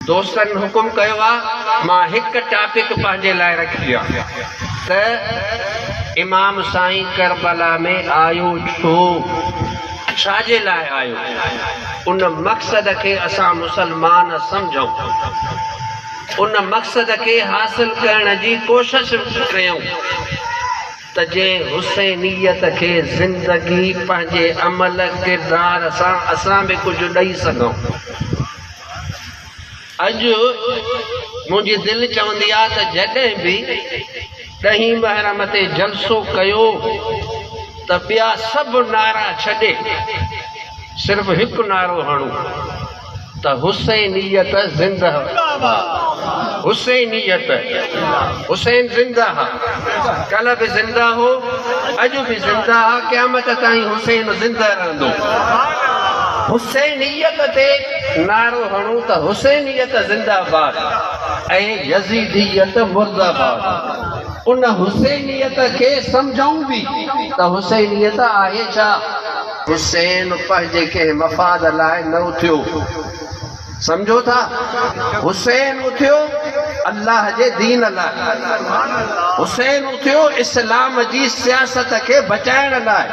दोस्तन हुकुम कयो मां हिक टॉपिक पंहिंजे लाइ रखी आहे त इमाम साईं करबला में आयो छो, छाजे लाइ आयो, उन मक़सद के असां मुसलमान समझूं, उन मक़सद के हासिल करण जी कोशिश कयूं त जे हुसैनियत के ज़िंदगी पंहिंजे अमल किरदार सां असां भी कुछ ॾेई सघूं। अॼु मुंहिंजी दिलि चवंदी आहे त जॾहिं बि 10 मुहर्रम ते जलसो कयो त ॿिया सभु नारा छॾे सिर्फ़ हिकु नारो हणूं त हुसैनियत ज़िंदा, हुसैनियत, हुसैन ज़िंदा, कल भी ज़िंदा हो, अॼु भी ज़िंदा, क़यामत ताईं हुसैन ज़िंदा रहंदो। हुसैनियत ते नारो हणूं त हुसैनियत ज़िंदाबाद ऐं यज़ीदियत मुर्दाबाद। उन हुसैनियत के समझूं भी त हुसैनियत आहे छा। हुसैन पंहिंजे के मफ़ाद लाइ न उथियो, समझो था, हुसैन उथियो अल्लाह जे दीन लाइ, हुसैन उथियो इस्लाम जी सियासत के बचाइण लाइ,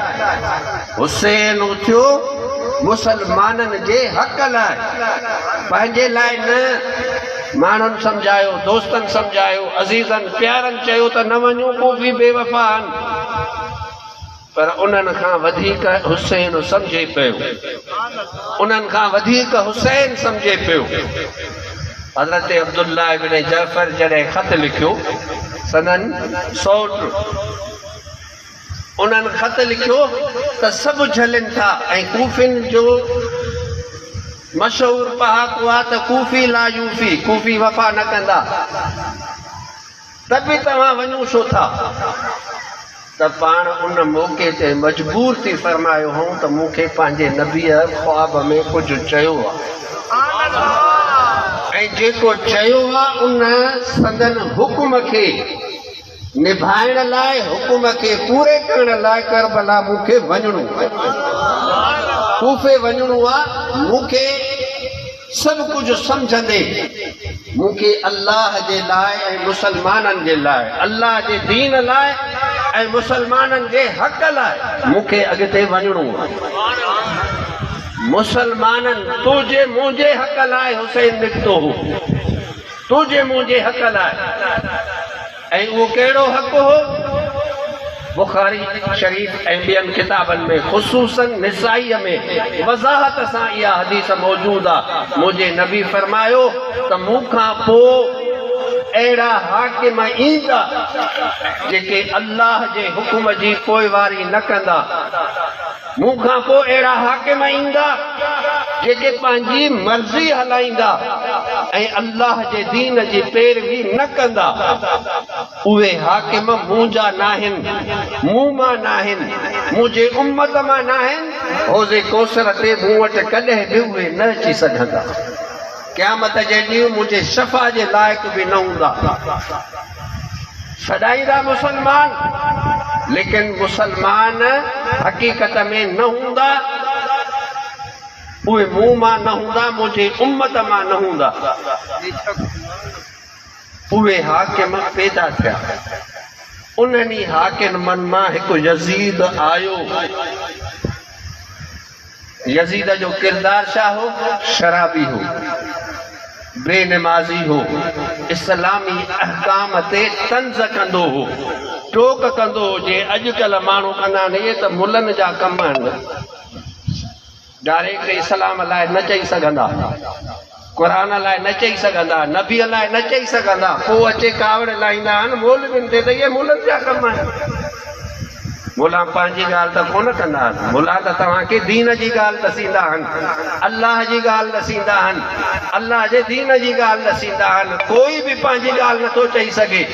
हुसैन उथियो मुसलमाननि जे हक़ लाइ, पंहिंजे लाइ न। माण्हुनि सम्झायो, दोस्तनि सम्झायो, अज़ीज़नि प्यारनि चयो त न वञो कूफी बेवफ़ा आहिनि, पर उन्हनि खां वधीक हुसैन सम्झे पियो, उन्हनि खां वधीक हुसैन सम्झे पियो। हज़रत अब्दुल्ला इब्न जाफ़र जॾहिं ख़त लिखियो, संदन सौट, उन्हनि ख़त लिखियो त सभु झलनि था ऐं कूफिन जो मशहूर पहाको आहे त कूफी ला यूफी, कूफी वफ़ा न कंदा, त बि तव्हां वञो छो था। त पाण उन मौक़े ते मजबूर थी फरमायो हूं त मूंखे पंहिंजे नबीअ ख्वाब में कुझु चयो आहे, ऐं जेको चयो आहे उन संदन हुकुम खे निभाइण लाइ, हुकुम के पूरे करण लाइ करबला मूंखे वञणो, कूफे वञणो आहे। मूंखे सभु कुझु सम्झंदे मूंखे अल्लाह जे लाइ ऐं मुसलमाननि जे लाइ, अल्लाह जे दीन लाइ ऐं मुसलमाननि जे हक़ लाइ मूंखे अॻिते वञणो आहे। मुसलमाननि तुंहिंजे मुंहिंजे हक़ लाइ हुसैन निकितो हो, तुंहिंजे मुंहिंजे हक़ लाइ, ऐं उहो कहिड़ो हक़ हो। बुखारी शरीफ़ ऐं ॿियनि किताबनि में ख़ुसूसन निसाईअ में वज़ाहत सां इहा हदीस मौजूद आहे। मुंहिंजे नबी फरमायो त मूंखां पोइ अहिड़ा हाकिम ईंदा जेके अल्लाह जे हुकुम जी पोइवारी न कंदा, मूंखां पोइ अहिड़ा हाकिम ईंदा जेके पंहिंजी मर्ज़ी हलाईंदा ऐं अल्लाह जे दीन जी पैरवी न कंदा। उहे हाकिम मुंहिंजा नाहिनि, मूं मां नाहिनि, मुंहिंजे उम्मत मां नाहिनि। हौज़े कौसर ते मूं वटि कॾहिं बि उहे न अची सघंदा, क़यामत जे ॾींहुं मुंहिंजे शफ़ा जे लाइक़ बि न हूंदा। सॾाईंदा मुसलमान, लेकिन मुसलमान हक़ीक़त में न हूंदा, उहे मूं मां न हूंदा, मुंहिंजे उम्मत मां न हूंदा। उहे हाकिम पैदा थिया, उन्हनि हाकिमनि मां हिकु यज़ीद आयो। यज़ीद जो किरदार छा हो? शराबी हो, बेनमाज़ी हो, इस्लामी अहकाम ते तंज़ कंदो हो, टोक कंदो हो। जे अॼुकल्ह माण्हू कंदा आहिनि इहे त मुलनि जा कम आहिनि, डायरेक्ट इस्लाम लाइ न चई सघंदा, क़ुरान लाइ न चई सघंदा, नबीअ लाइ न चई सघंदा, पोइ अचे कावड़ लाहींदा आहिनि मौलवियुनि ते त इहे मुलनि जा कम आहिनि। मुला पंहिंजी ॻाल्हि त कोन कंदा आहिनि, मुला त तव्हांखे दीन जी ॻाल्हि दसींदा आहिनि, अल्लाह जी ॻाल्हि दसींदा आहिनि, अल्लाह जे दीन जी ॻाल्हि दसींदा आहिनि। कोई बि पंहिंजी ॻाल्हि नथो चई सघे।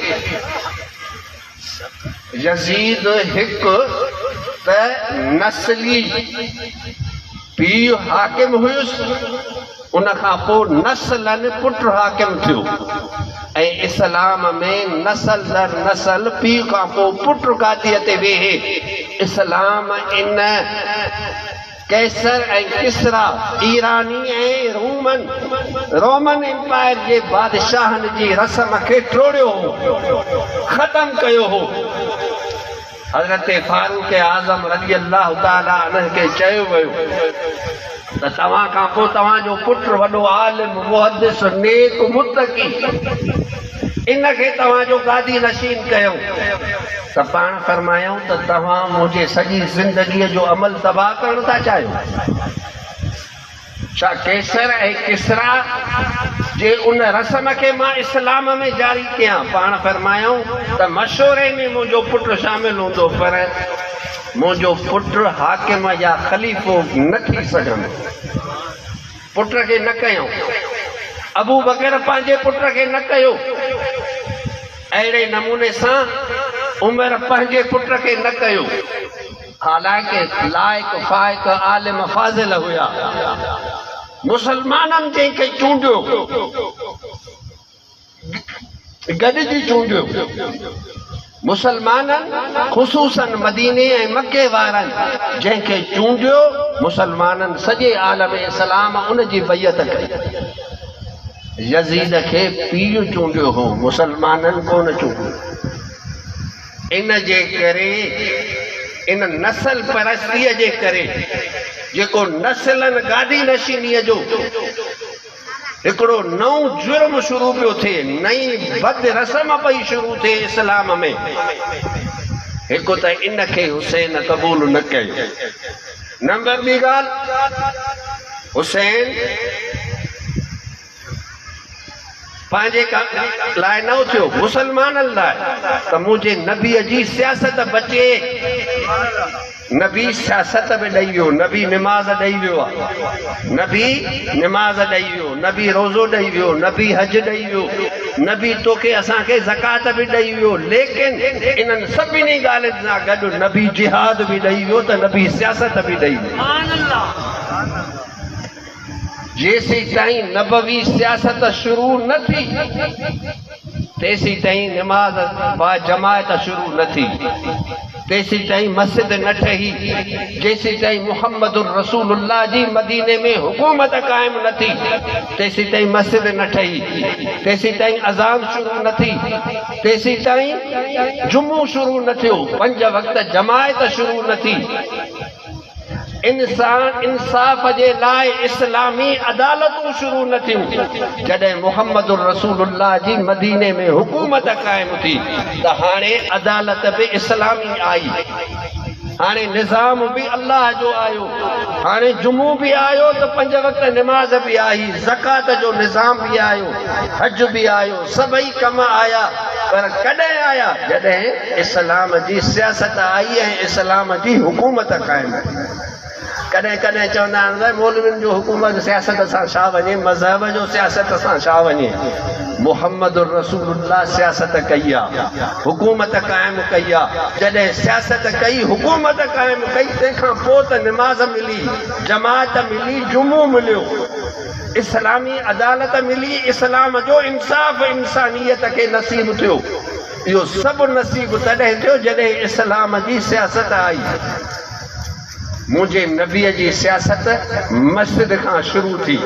यज़ीद हिकु त नस्ली पीउ हाकिम हुयुसि, उन खां पोइ नस्लनि पुटु हाकिम थियो, ऐं इस्लाम में नस्ल दर नस्ल पीउ खां पोइ पुटु गादीअ ते वेहे। इस्लाम इन कैसर ऐं किसरा ईरानी ऐं रोमन रोमन एम्पायर जे बादशाहनि जी रस्म खे टोड़ियो हो, ख़त्म कयो हो। हज़रत फारूक आज़म रज़ी अल्लाह ताला अन्हु खे चयो वियो त तव्हां खां पोइ तव्हांजो पुटु वॾो आलिम मुहद्दिस नेक मुत्तकी इनखे तव्हांजो गादी नशीन कयूं त पाण फरमायूं त तव्हां मुंहिंजे सॼी ज़िंदगीअ जो अमल तबाह करणु था चाहियो। छा केसर ऐं किसरा जे उन रस्म खे मां इस्लाम में जारी कयां? पाण फरमायूं त मशवरे में मुंहिंजो पुटु शामिल हूंदो, पर मुंहिंजो पुटु हाकिम या ख़लीफ़ो न थी सघंदो। पुट खे न कयूं। अबू बकर पंहिंजे पुट खे न कयो। अहिड़े नमूने सां उमर पंहिंजे पुट खे न कयो। हालांकि लाइक़ फाइक़ आलिम फाज़िल हुया। मुसलमाननि जंहिंखे चूंडियो गॾिजी चूंडियो, मुसलमाननि ख़ुसूसन मदीने ऐं मके वारनि जंहिंखे चूंडियो, मुसलमाननि सॼे आलम इस्लाम उन जी बैयत कई। यज़ीद खे पीउ चूंडियो हो, मुसलमाननि कोन चूंडियो। इन जे करे इन नस्ल परस्तीअ जे करे जेको नस्लनि गादी नशीनीअ जो हिकिड़ो नओं जुर्म शुरू पियो थिए, नई बद रस्म पई शुरू थिए इस्लाम में। हिकु त इनखे हुसैन क़बूल न कयो। नंबर ॿी ॻाल्हि, हुसैन पंहिंजे लाइ न उथियो, मुसलमाननि लाइ त मुंहिंजे नबीअ जी सियासत बचे। नबी सियासत में ॾेई वियो, नबी निमाज़ ॾेई वियो आहे, नबी निमाज़ ॾेई वियो, नबी रोज़ो ॾेई वियो, नबी हज ॾेई वियो, नबी तोखे असांखे ज़कात बि ॾेई वियो। लेकिन इन्हनि सभिनी ॻाल्हियुनि सां गॾु नबी जिहाद बि ॾेई वियो त नबी सियासत बि ॾेई वियो। जेसी ताईं नबवी सियासत शुरू न थी, तेसी ताईं निमाज़ बा जमायत शुरू न थी, तेसी ताईं मस्जिद न ठही, जेसी ताईं मुहम्मदुर रसूलुल्लाह जी मदीने में हुकूमत क़ाइम न थी, तेसी ताईं मस्जिद न ठही, तेसी ताईं अज़ान शुरू न थी, तेसी ताईं जुमो शुरू न थियो, 5 वक़्त जमायत शुरू न थी। इंसान इंसाफ़ जे लाइ इस्लामी अदालतूं शुरू न थियूं। जॾहिं मुहम्मदुर रसूलुल्लाह जी मदीने में हुकूमत क़ाइम थी त हाणे अदालत बि इस्लामी आई, हाणे निज़ाम बि अल्लाह जो आयो, हाणे जुमो बि आयो त 5 वक़्त निमाज़ बि आई, ज़कात जो निज़ाम बि आयो, हज बि आयो, सभई कम आया। पर कॾहिं आया? जॾहिं इस्लाम जी सियासत आई ऐं इस्लाम जी हुकूमत क़ाइम थी। कॾहिं कॾहिं चवंदा आहिनि मौलवियुनि जो हुकूमत सियासत सां छा वञे, मज़हब जो सियासत सां छा वञे। मुहम्मदुर रसूलुल्लाह सियासत कई आहे, हुकूमत क़ाइम कई आहे। जॾहिं सियासत कई, हुकूमत क़ाइम कई, तंहिंखां पोइ त निमाज़ मिली, जमात मिली, जुमो मिलियो, इस्लामी अदालत मिली, इस्लाम जो इंसाफ़ इंसानियत खे नसीब थियो। इहो सभु नसीब तॾहिं थियो जॾहिं इस्लाम जी सियासत आई। मुंहिंजे नबीअ जी सियासत मस्जिद खां शुरू थी,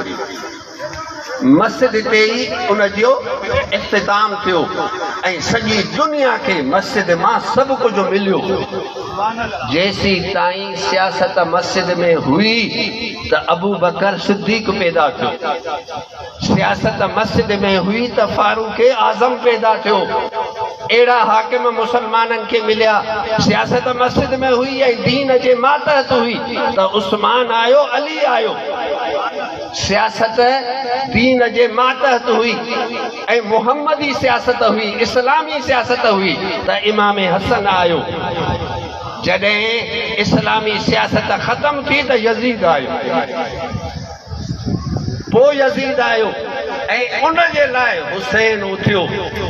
मस्जिद ते ई उन जो इख़्तिताम थियो ऐं सॼी दुनिया खे मस्जिद मां सभु कुझु मिलियो। जेसी ताईं सियासत मस्जिद में हुई त अबू बकर सिद्दीक़ पैदा थियो, सियासत मस्जिद में हुई त फारूक आज़म पैदा थियो। अहिड़ा हाकिम मुसलमाननि खे मिलिया। सियासत मस्जिद में हुई ऐं दीन जे मातहत हुई त उस्मान आयो, अली आयो। सियासत दीन जे मातहत हुई ऐं मुहम्मदी सियासत हुई, इस्लामी सियासत हुई त इमाम हसन आयो। जॾहिं इस्लामी सियासत ख़त्म थी त यज़ीद आयो, पोइ यज़ीद आयो ऐं उन जे लाइ हुसैन उथियो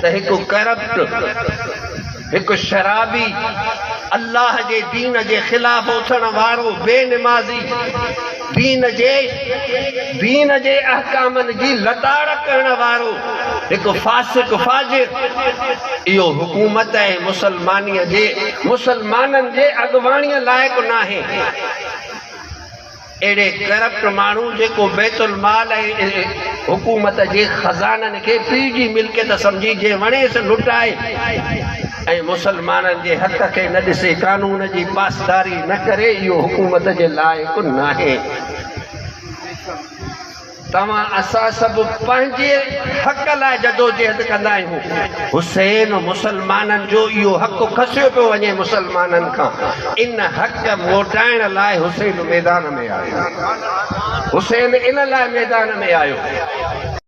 त हिकु करप्ट, हिकु शराबी, अल्लाह जे दीन जे ख़िलाफ़ उथण वारो, बेनिमाज़ी, दीन जे अहकामनि जी लताड़ करण वारो हिकु फासिक फाजिर, इहो हुकूमत ऐं मुसलमाननि जे अॻुवाणीअ लाइक़ु नाहे। अड़े करप्ट मानू जो बैतुल माल हुकूमत के खजानन के पी की मिल्कियत समझी जे वणे से लुटाए मुसलमान के हक के न दिसे कानून की पासदारी न करे यो हुकूमत के लायक नाहे तवा असा सब पंहिंजे हक लाइ जदोजहद कंदा आहियूं हुसैन मुसलमाननि जो इहो हक़ खसियो पियो वञे मुसलमाननि खां इन हक़ मोटाइण लाइ हुसैन मैदान में आयो हुसैन इन लाइ मैदान में आयो